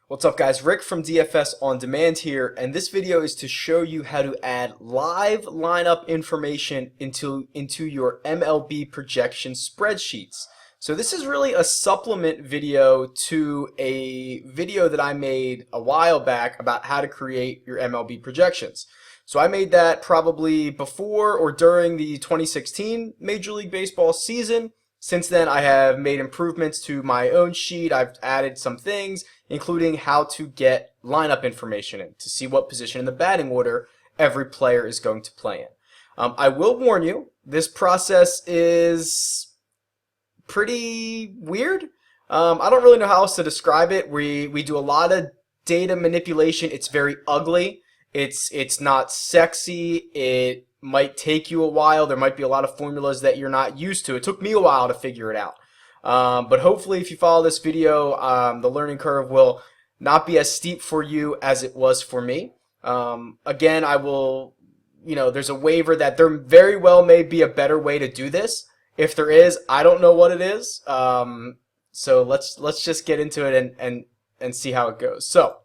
What's up guys, Rick from DFS On Demand here, and this video is to show you how to add live lineup information into your MLB projection spreadsheets. So this is really a supplement video to a video that I made a while back about how to create your MLB projections. So I made that probably before or during the 2016 Major League Baseball season. Since then, I have made improvements to my own sheet. I've added some things, including how to get lineup information in to see what position in the batting order every player is going to play in. I will warn you, this process is pretty weird. I don't really know how else to describe it. We do a lot of data manipulation. It's very ugly. It's not sexy. It might take you a while. There might be a lot of formulas that you're not used to. It took me a while to figure it out. But hopefully if you follow this video, the learning curve will not be as steep for you as it was for me. Again, I will, there's a waiver that there very well may be a better way to do this. If there is, I don't know what it is. So let's just get into it and see how it goes. So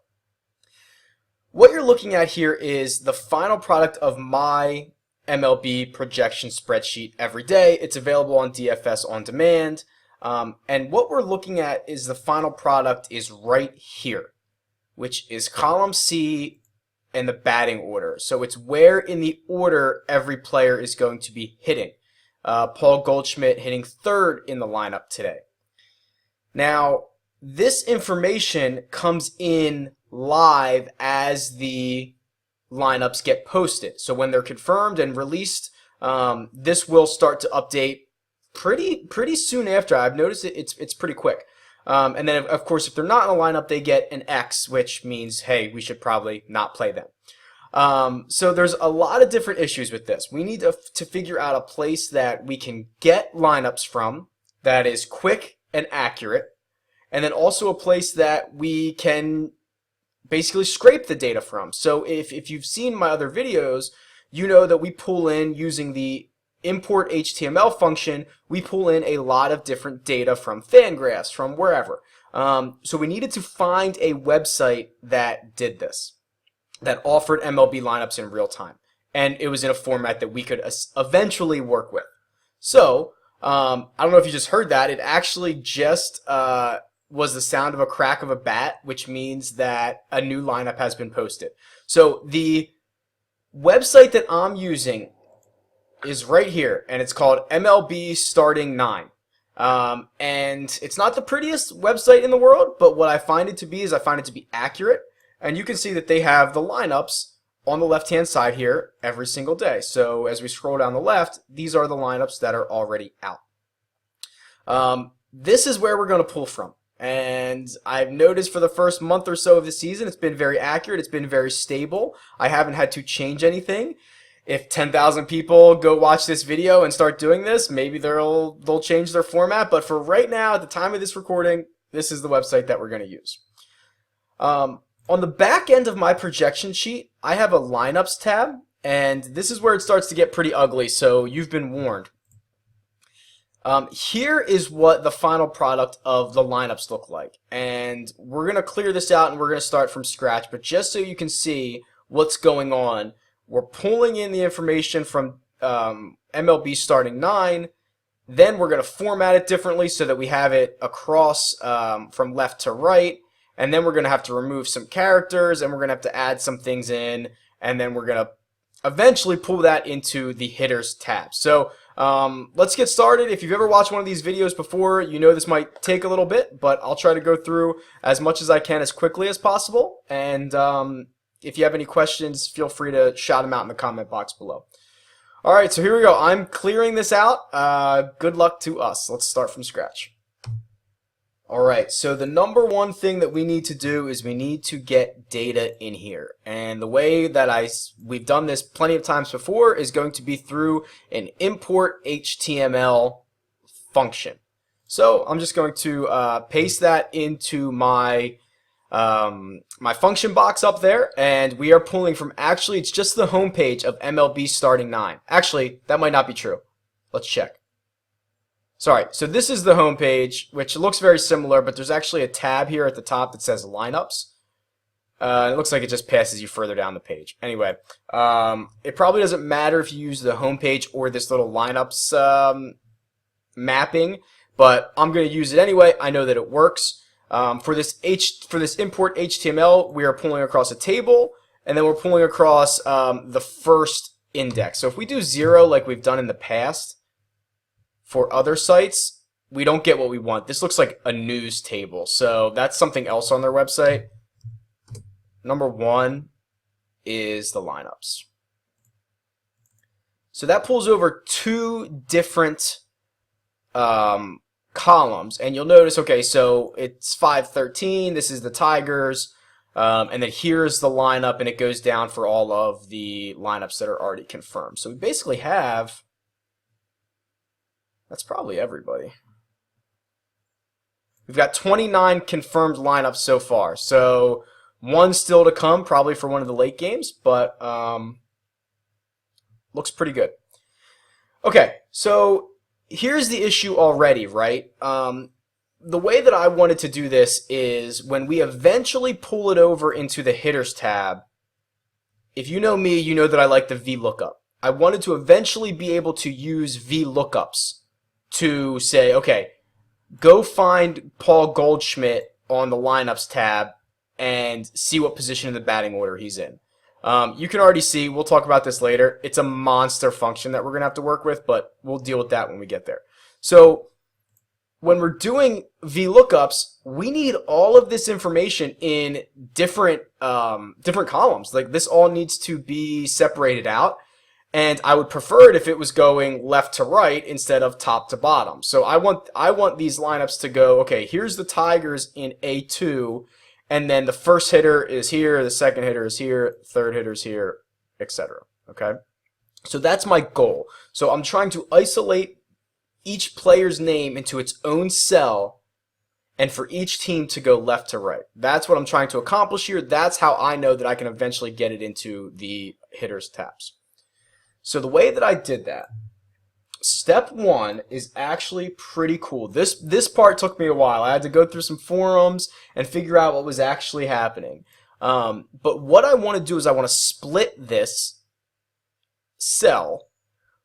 what you're looking at here is the final product of my MLB projection spreadsheet every day. It's available on DFS On Demand. And what we're looking at is the final product is right here, which is column C in the batting order. So it's where in the order every player is going to be hitting. Paul Goldschmidt hitting third in the lineup today. Now, this information comes in live as the lineups get posted. So when they're confirmed and released, this will start to update pretty soon after. I've noticed it's pretty quick. And then of course if they're not in a lineup, they get an X, which means hey, we should probably not play them. So there's a lot of different issues with this. We need to figure out a place that we can get lineups from that is quick and accurate, and then also a place that we can basically scrape the data from. So if you've seen my other videos, you know that we pull in using the import HTML function, we pull in a lot of different data from Fangraphs, from wherever. So we needed to find a website that did this, that offered MLB lineups in real time. And it was in a format that we could eventually work with. So, I don't know if you just heard that, it actually just was the sound of a crack of a bat, which means that a new lineup has been posted. So the website that I'm using is right here, and it's called MLB Starting 9. And it's not the prettiest website in the world, but what I find it to be is I find it to be accurate. And you can see that they have the lineups on the left-hand side here every single day. So as we scroll down the left, these are the lineups that are already out. This is where we're going to pull from. And I've noticed for the first month or so of the season, it's been very accurate. It's been very stable. I haven't had to change anything. If 10,000 people go watch this video and start doing this, maybe they'll change their format. But for right now, at the time of this recording, this is the website that we're going to use. On the back end of my projection sheet, I have a lineups tab, and this is where it starts to get pretty ugly. So you've been warned. Here is what the final product of the lineups look like, and we're going to clear this out and we're going to start from scratch, but just so you can see what's going on, we're pulling in the information from MLB Starting 9, then we're going to format it differently so that we have it across from left to right, and then we're going to have to remove some characters, and we're going to have to add some things in, and then we're going to eventually pull that into the hitters tab. So let's get started. If you've ever watched one of these videos before, you know this might take a little bit, but I'll try to go through as much as I can as quickly as possible. And if you have any questions, feel free to shout them out in the comment box below. All right, so here we go. I'm clearing this out. Good luck to us. Let's start from scratch. All right, so the number one thing that we need to do is we need to get data in here. And the way that we've done this plenty of times before is going to be through an import HTML function. So I'm just going to paste that into my my function box up there, and we are pulling from, actually it's just the home page of MLB Starting 9. Actually, that might not be true. Let's check. Sorry, so this is the home page, which looks very similar, but there's actually a tab here at the top that says lineups. It looks like it just passes you further down the page. Anyway, it probably doesn't matter if you use the home page or this little lineups mapping, but I'm going to use it anyway. I know that it works. For this import HTML, we are pulling across a table, and then we're pulling across the first index. So if we do 0 like we've done in the past for other sites, we don't get what we want. This looks like a news table, so that's something else on their website. Number 1 is the lineups. So that pulls over 2 different columns, and you'll notice, okay, so it's 513, this is the Tigers, and then here's the lineup, and it goes down for all of the lineups that are already confirmed. So we basically have, that's probably everybody. We've got 29 confirmed lineups so far, so 1 still to come, probably for one of the late games, but looks pretty good. Okay, so here's the issue already, right? The way that I wanted to do this is when we eventually pull it over into the hitters tab, if you know me, you know that I like the VLOOKUP. I wanted to eventually be able to use VLOOKUPs to say, okay, go find Paul Goldschmidt on the lineups tab and see what position in the batting order he's in. You can already see, we'll talk about this later, it's a monster function that we're going to have to work with, but we'll deal with that when we get there. So when we're doing VLOOKUPs, we need all of this information in different columns. Like, this all needs to be separated out, and I would prefer it if it was going left to right instead of top to bottom. So I want these lineups to go, okay, here's the Tigers in A2, and then the first hitter is here, the second hitter is here, third hitter is here, etc. Okay? So that's my goal. So I'm trying to isolate each player's name into its own cell, and for each team to go left to right. That's what I'm trying to accomplish here. That's how I know that I can eventually get it into the hitters tabs. So the way that I did that, step 1 is actually pretty cool. This part took me a while. I had to go through some forums and figure out what was actually happening. But what I want to do is I want to split this cell,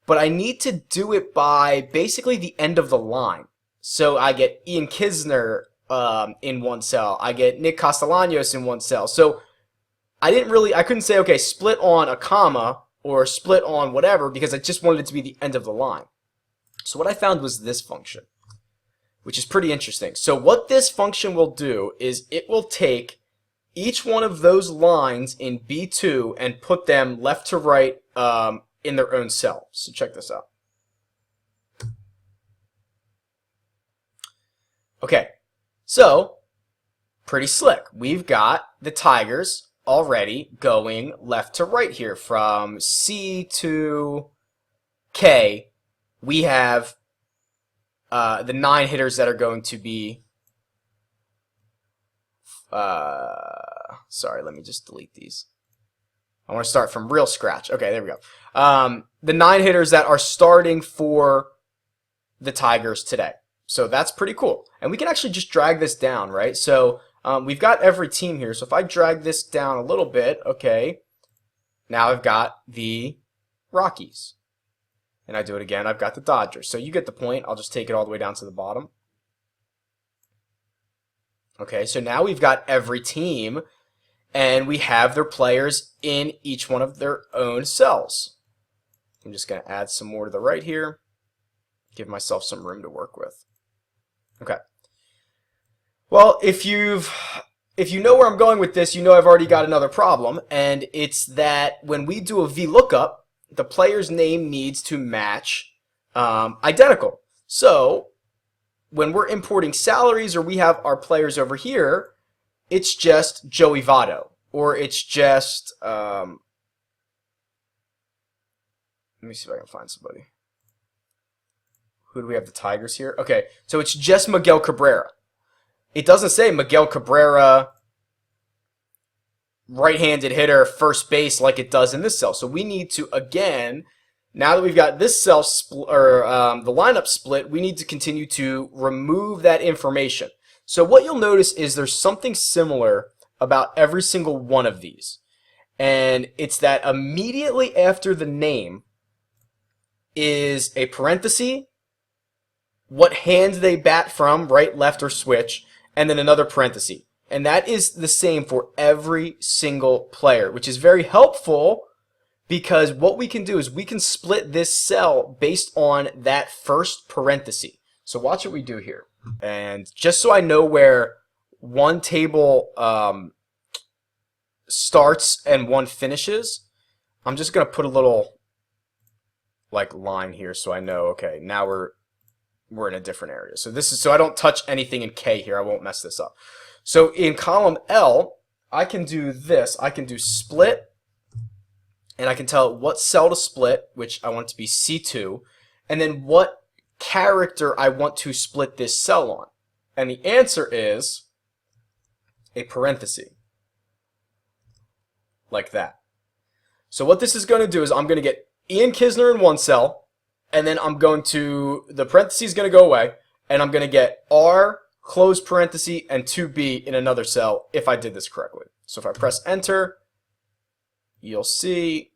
but I need to do it by basically the end of the line. So I get Ian Kisner in one cell. I get Nick Castellanos in one cell. So I couldn't say, okay, split on a comma or split on whatever, because I just wanted it to be the end of the line. So what I found was this function, which is pretty interesting. So what this function will do is it will take each one of those lines in B2 and put them left to right in their own cell. So check this out. Okay, so pretty slick. We've got the Tigers already going left to right here. From C to K, we have the 9 hitters that are going to be... sorry, let me just delete these. I want to start from real scratch. Okay, there we go. The 9 hitters that are starting for the Tigers today. So that's pretty cool. And we can actually just drag this down, right? So we've got every team here. So if I drag this down a little bit, okay, now I've got the Rockies. And I do it again, I've got the Dodgers. So you get the point. I'll just take it all the way down to the bottom. Okay, so now we've got every team, and we have their players in each one of their own cells. I'm just going to add some more to the right here, give myself some room to work with. Okay. Well, if you know where I'm going with this, you know I've already got another problem, and it's that when we do a VLOOKUP, the player's name needs to match identical. So when we're importing salaries, or we have our players over here, it's just Joey Votto, or it's just let me see if I can find somebody. Who do we have? The Tigers here. Okay, so it's just Miguel Cabrera. It doesn't say Miguel Cabrera, right-handed hitter, first base, like it does in this cell. So we need to, again, now that we've got this cell the lineup split, we need to continue to remove that information. So what you'll notice is there's something similar about every single one of these. And it's that immediately after the name is a parenthesis, what hand they bat from, right, left, or switch, and then another parenthesis. And that is the same for every single player, which is very helpful because what we can do is we can split this cell based on that first parenthesis. So watch what we do here. And just so I know where one table starts and one finishes, I'm just going to put a little like line here so I know, okay, now we're in a different area. So this is so I don't touch anything in K here. I won't mess this up. So in column L, I can do this. I can do split, and I can tell it what cell to split, which I want it to be C2, and then what character I want to split this cell on. And the answer is a parenthesis, like that. So what this is going to do is I'm going to get Ian Kisner in one cell, and then I'm going to, the parenthesis is going to go away, and I'm going to get R, close parenthesis, and 2B in another cell if I did this correctly. So if I press enter, you'll see,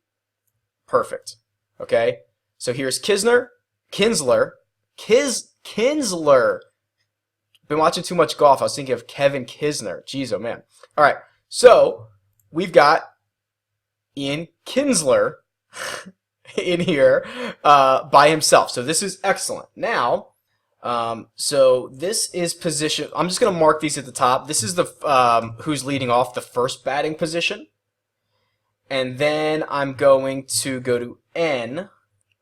perfect. Okay, so here's Kinsler. Been watching too much golf. I was thinking of Kevin Kisner. Jeez, oh man. All right, so we've got Ian Kinsler in here by himself. So this is excellent. Now, so this is position. I'm just going to mark these at the top. This is the who's leading off, the first batting position. And then I'm going to go to N.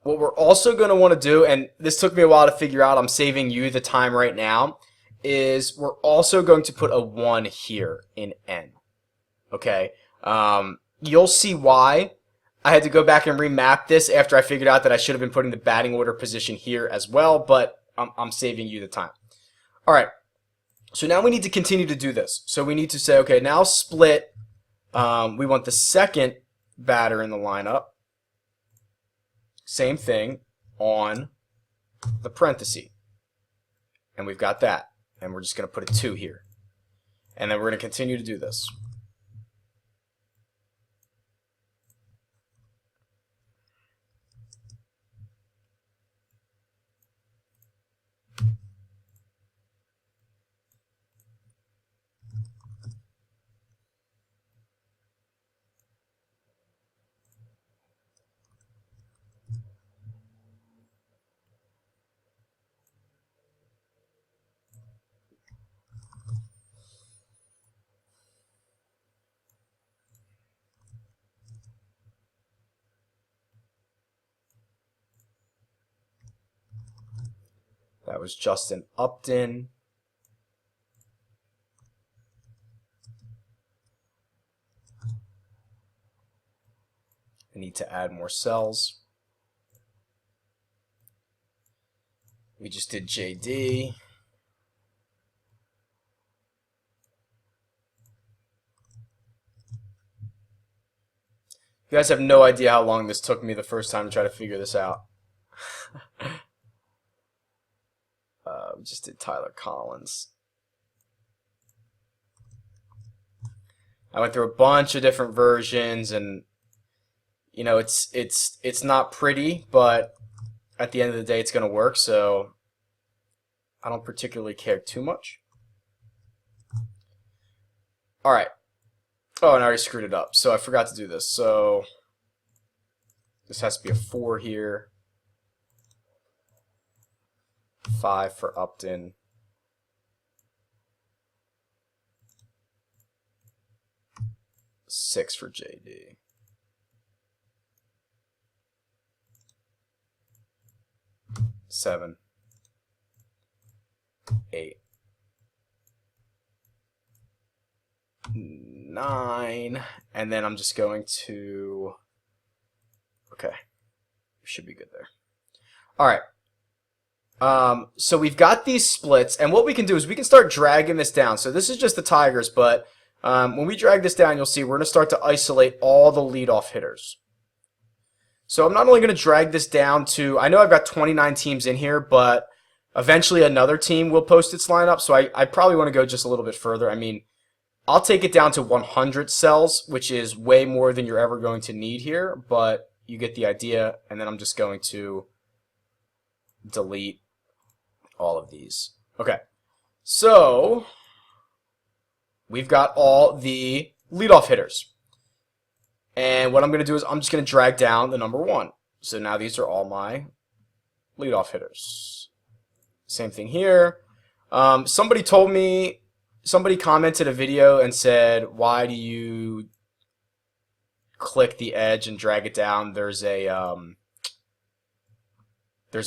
What we're also going to want to do, and this took me a while to figure out, I'm saving you the time right now, is we're also going to put a 1 here in N. Okay? You'll see why I had to go back and remap this after I figured out that I should have been putting the batting order position here as well, but I'm saving you the time. All right, so now we need to continue to do this. So we need to say, okay, now split. We want the second batter in the lineup. Same thing on the parenthesis. And we've got that. And we're just going to put a 2 here. And then we're going to continue to do this. That was Justin Upton. I need to add more cells. We just did JD. You guys have no idea how long this took me the first time to try to figure this out. We just did Tyler Collins. I went through a bunch of different versions, and you know, it's not pretty, but at the end of the day, it's going to work. So I don't particularly care too much. All right. Oh, and I already screwed it up, so I forgot to do this. So this has to be a 4 here. 5 for Upton. Six for JD. Seven. 8. 9. And then I'm just going to... Okay. We should be good there. All right. So we've got these splits, and what we can do is we can start dragging this down. So this is just the Tigers, but when we drag this down, you'll see we're going to start to isolate all the leadoff hitters. So I'm not only going to drag this down to, I know I've got 29 teams in here, but eventually another team will post its lineup, so I probably want to go just a little bit further. I mean, I'll take it down to 100 cells, which is way more than you're ever going to need here, but you get the idea. And then I'm just going to delete all of these. Okay, so we've got all the leadoff hitters. And what I'm going to do is I'm just going to drag down the number 1. So now these are all my leadoff hitters. Same thing here. Somebody commented a video and said, why do you click the edge and drag it down? There's a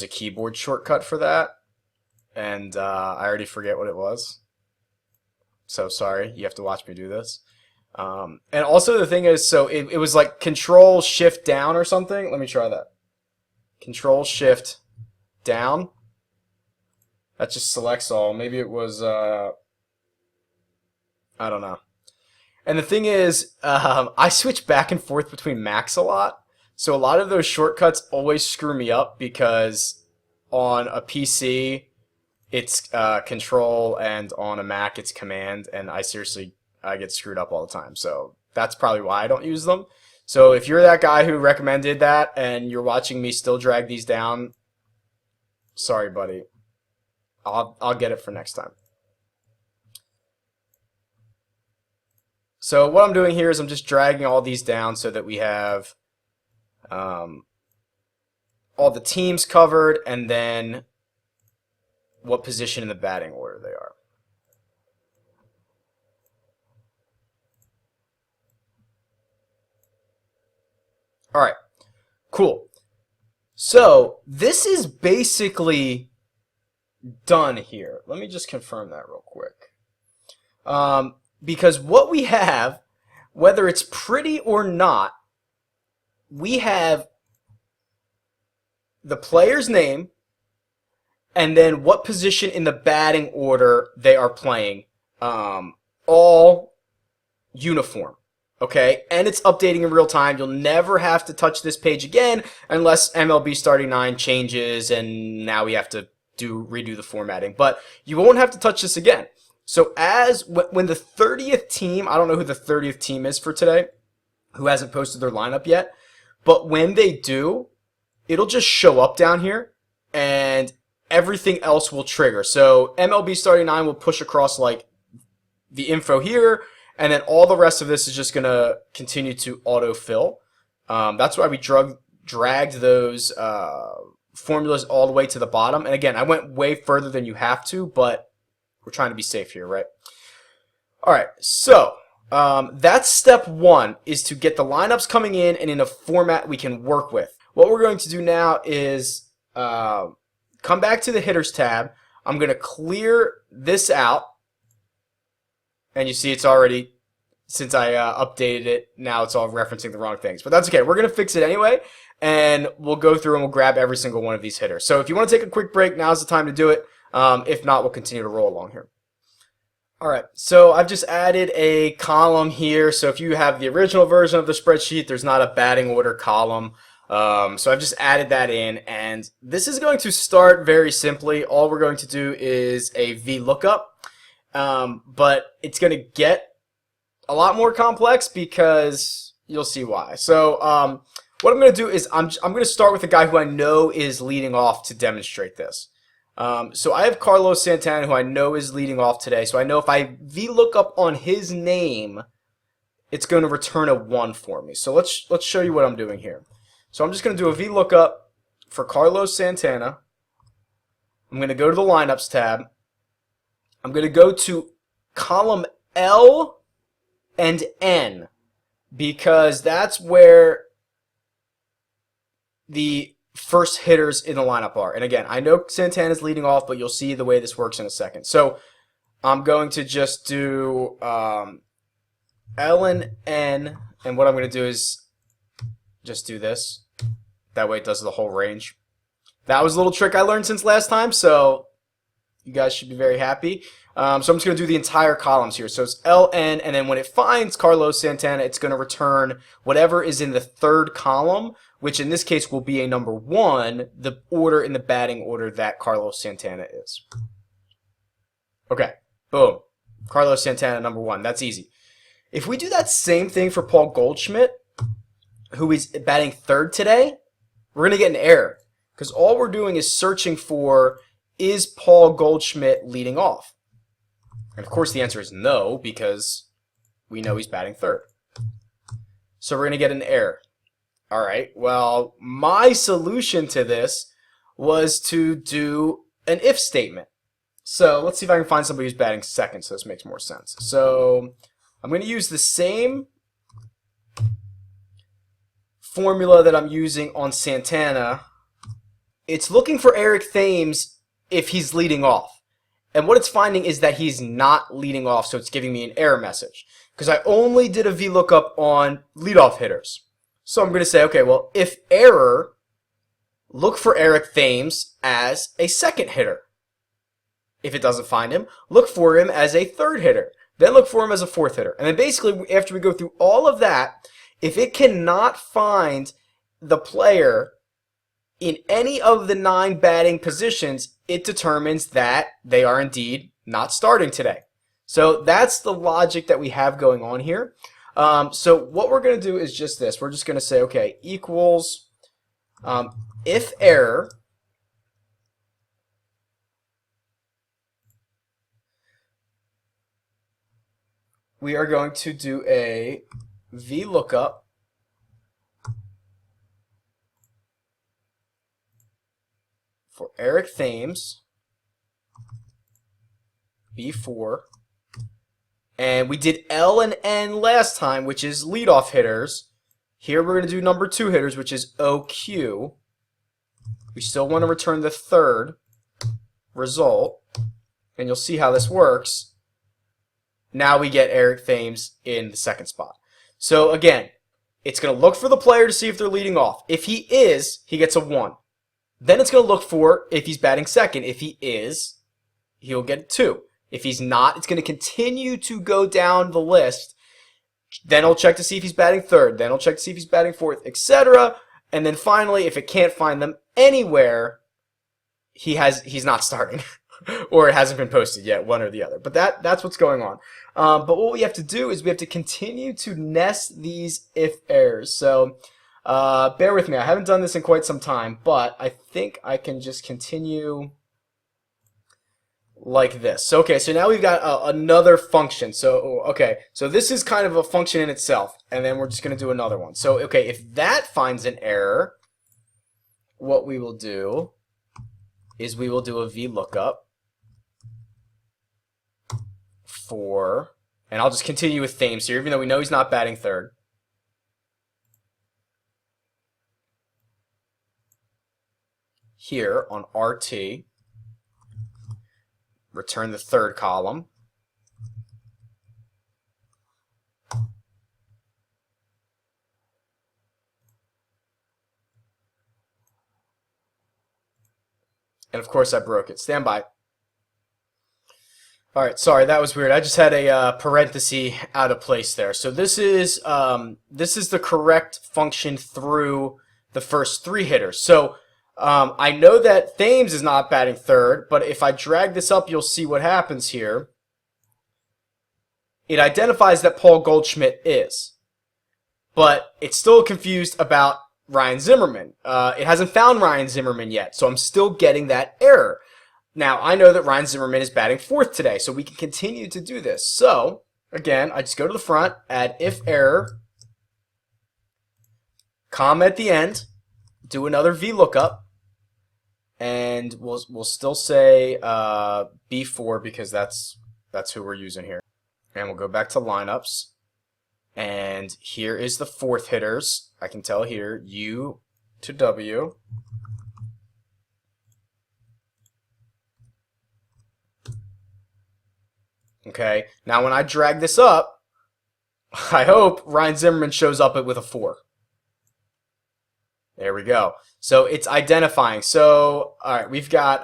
keyboard shortcut for that. And I already forget what it was. So sorry, you have to watch me do this. And also the thing is, so it was like Control Shift down or something. Let me try that. Control Shift down. That just selects all. Maybe it was, I don't know. And the thing is, I switch back and forth between Macs a lot. So a lot of those shortcuts always screw me up because on a PC, it's Control, and on a Mac, it's Command, and I get screwed up all the time. So that's probably why I don't use them. So if you're that guy who recommended that and you're watching me still drag these down, sorry, buddy. I'll get it for next time. So what I'm doing here is I'm just dragging all these down so that we have all the teams covered, and then what position in the batting order they are. All right, cool. So this is basically done here. Let me just confirm that real quick. Because what we have, whether it's pretty or not, we have the player's name and then what position in the batting order they are playing, all uniform. Okay, and it's updating in real time. You'll never have to touch this page again unless MLB Starting 9 changes and now we have to redo the formatting. But you won't have to touch this again. So when the 30th team, I don't know who the 30th team is for today, who hasn't posted their lineup yet, but when they do, it'll just show up down here and everything else will trigger. So MLB Starting 9 will push across like the info here, and then all the rest of this is just going to continue to autofill. That's why we dragged those formulas all the way to the bottom. And again, I went way further than you have to, but we're trying to be safe here, right? All right, so that's step 1, is to get the lineups coming in and in a format we can work with. What we're going to do now is come back to the hitters tab. I'm going to clear this out. And you see it's already, since I updated it, now it's all referencing the wrong things. But that's okay. We're going to fix it anyway. And we'll go through and we'll grab every single one of these hitters. So if you want to take a quick break, now's the time to do it. If not, we'll continue to roll along here. All right, so I've just added a column here. So if you have the original version of the spreadsheet, there's not a batting order column. So I've just added that in. And this is going to start very simply. All we're going to do is a VLOOKUP. But it's going to get a lot more complex because you'll see why. So what I'm going to do is I'm going to start with a guy who I know is leading off to demonstrate this. So I have Carlos Santana, who I know is leading off today. So I know if I VLOOKUP on his name, it's going to return a 1 for me. So let's show you what I'm doing here. So I'm just going to do a VLOOKUP for Carlos Santana. I'm going to go to the lineups tab. I'm going to go to column L and N because that's where the first hitters in the lineup are. And again, I know Santana's leading off, but you'll see the way this works in a second. So I'm going to just do L and N, and what I'm going to do is just do this. That way it does the whole range. That was a little trick I learned since last time, so you guys should be very happy. So I'm just going to do the entire columns here. So it's LN, and then when it finds Carlos Santana, it's going to return whatever is in the third column, which in this case will be a number 1, the order in the batting order that Carlos Santana is. Okay, boom. Carlos Santana, number 1. That's easy. If we do that same thing for Paul Goldschmidt, who is batting 3rd today, we're going to get an error. Because all we're doing is searching for, is Paul Goldschmidt leading off? And of course the answer is no, because we know he's batting 3rd. So we're going to get an error. All right, well, my solution to this was to do an if statement. So let's see if I can find somebody who's batting 2nd, so this makes more sense. So I'm going to use the same formula that I'm using on Santana. It's looking for Eric Thames if he's leading off. And what it's finding is that he's not leading off, so it's giving me an error message. Because I only did a VLOOKUP on leadoff hitters. So I'm going to say, okay, well, if error, look for Eric Thames as a 2nd hitter. If it doesn't find him, look for him as a 3rd hitter. Then look for him as a 4th hitter. And then basically, after we go through all of that, if it cannot find the player in any of the 9 batting positions, it determines that they are indeed not starting today. So that's the logic that we have going on here. So what we're going to do is just this. We're just going to say, okay, equals if error, we are going to do a VLOOKUP for Eric Thames B4. And we did L and N last time, which is leadoff hitters. Here we're going to do number 2 hitters, which is OQ. We still want to return the 3rd result. And you'll see how this works. Now we get Eric Thames in the 2nd spot. So again, it's going to look for the player to see if they're leading off. If he is, he gets a 1. Then it's going to look for if he's batting 2nd. If he is, he'll get a 2. If he's not, it's going to continue to go down the list. Then it'll check to see if he's batting 3rd. Then it'll check to see if he's batting 4th, etc. And then finally, if it can't find them anywhere, he's not starting. Or it hasn't been posted yet, one or the other. But that's what's going on. But what we have to do is we have to continue to nest these if errors. So bear with me. I haven't done this in quite some time, but I think I can just continue like this. So, okay, so now we've got another function. So, okay, so this is kind of a function in itself, and then we're just going to do another one. So, okay, if that finds an error, what we will do is we will do a VLOOKUP for, and I'll just continue with Thames here, even though we know he's not batting 3rd. Here on RT, return the 3rd column. And of course I broke it. Stand by. Alright, sorry, that was weird. I just had a parenthesis out of place there. So this is the correct function through the first 3 hitters. So I know that Thames is not batting 3rd, but if I drag this up, you'll see what happens here. It identifies that Paul Goldschmidt is, but it's still confused about Ryan Zimmerman. It hasn't found Ryan Zimmerman yet, so I'm still getting that error. Now, I know that Ryan Zimmerman is batting 4th today, so we can continue to do this. So, again, I just go to the front, add if error, comma at the end, do another VLOOKUP, and we'll still say B4 because that's who we're using here. And we'll go back to lineups. And here is the 4th hitters. I can tell here, U to W. Okay, now when I drag this up, I hope Ryan Zimmerman shows up with a 4. There we go. So it's identifying. So all right, we've got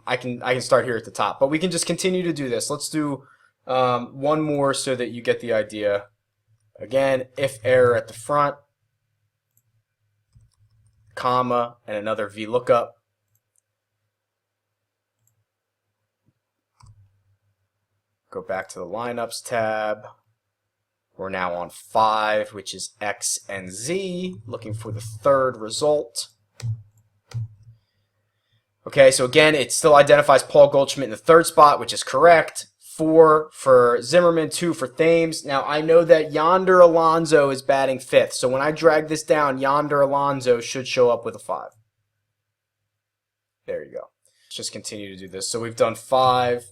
I can start here at the top, but we can just continue to do this. Let's do one more so that you get the idea. Again, if error at the front, comma, and another VLOOKUP. Go back to the lineups tab. We're now on 5, which is X and Z, looking for the third result. Okay, so again, it still identifies Paul Goldschmidt in the third spot, which is correct. 4 for Zimmerman, 2 for Thames. Now, I know that Yonder Alonso is batting 5th, so when I drag this down, Yonder Alonso should show up with a 5. There you go. Let's just continue to do this. So we've done 5.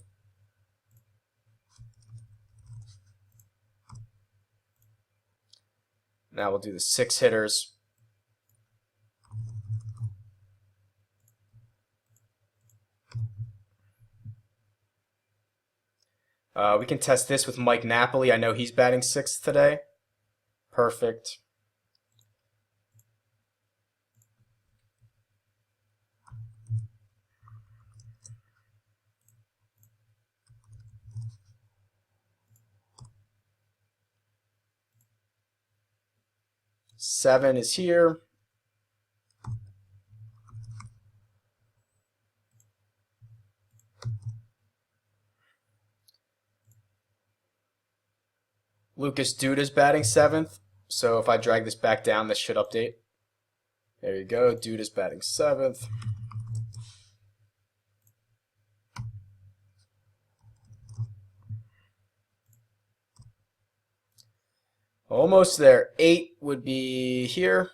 Now we'll do the 6 hitters. We can test this with Mike Napoli. I know he's batting 6th today. Perfect. Seven is here. Lucas Duda's batting 7th. So if I drag this back down, this should update. There you go. Duda's batting 7th. Almost there. 8 would be here.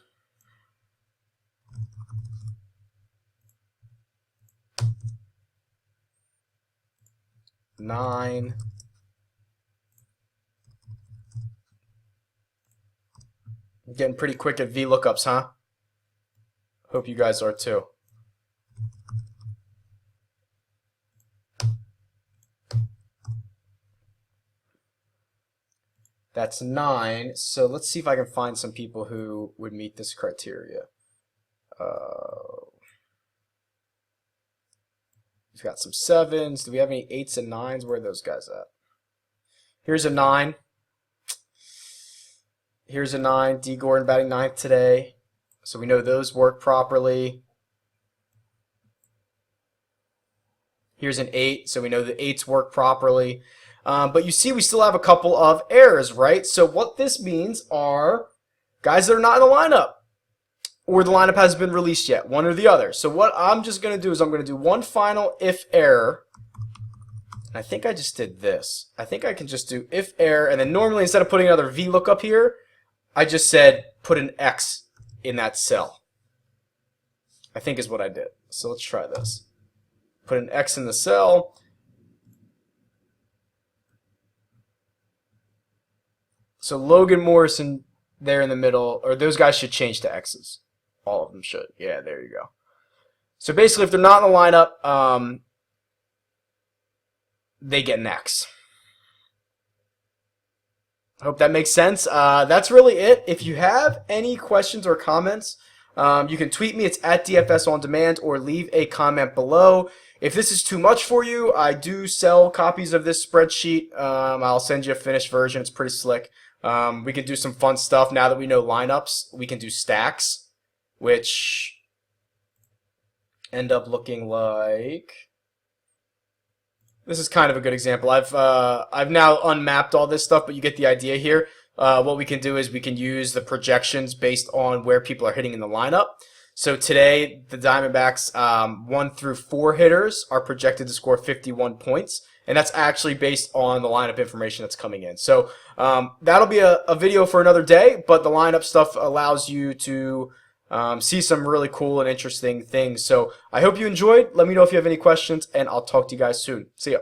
9. I'm getting pretty quick at VLOOKUPs, huh? Hope you guys are too. That's 9. So let's see if I can find some people who would meet this criteria. We've got some 7s. Do we have any 8s and 9s? Where are those guys at? Here's a 9. Here's a 9. D. Gordon batting 9th today. So we know those work properly. Here's an 8. So we know the 8s work properly. But you see we still have a couple of errors, right? So what this means are guys that are not in the lineup, or the lineup hasn't been released yet, one or the other. So what I'm just going to do is I'm going to do one final if error. I think I just did this. I think I can just do if error, and then normally instead of putting another VLOOKUP here, I just said put an X in that cell. I think is what I did. So let's try this. Put an X in the cell. So Logan Morrison there in the middle, or those guys should change to X's. All of them should. Yeah, there you go. So basically, if they're not in the lineup, they get an X. Hope that makes sense. That's really it. If you have any questions or comments, you can tweet me. It's at DFS On Demand, or leave a comment below. If this is too much for you, I do sell copies of this spreadsheet. I'll send you a finished version. It's pretty slick. We can do some fun stuff now that we know lineups. We can do stacks, which end up looking like this is kind of a good example. I've now unmapped all this stuff, but you get the idea here. What we can do is we can use the projections based on where people are hitting in the lineup. So today, the Diamondbacks 1 through 4 hitters are projected to score 51 points. And that's actually based on the lineup information that's coming in. So that'll be a video for another day, but the lineup stuff allows you to see some really cool and interesting things. So I hope you enjoyed. Let me know if you have any questions, and I'll talk to you guys soon. See ya.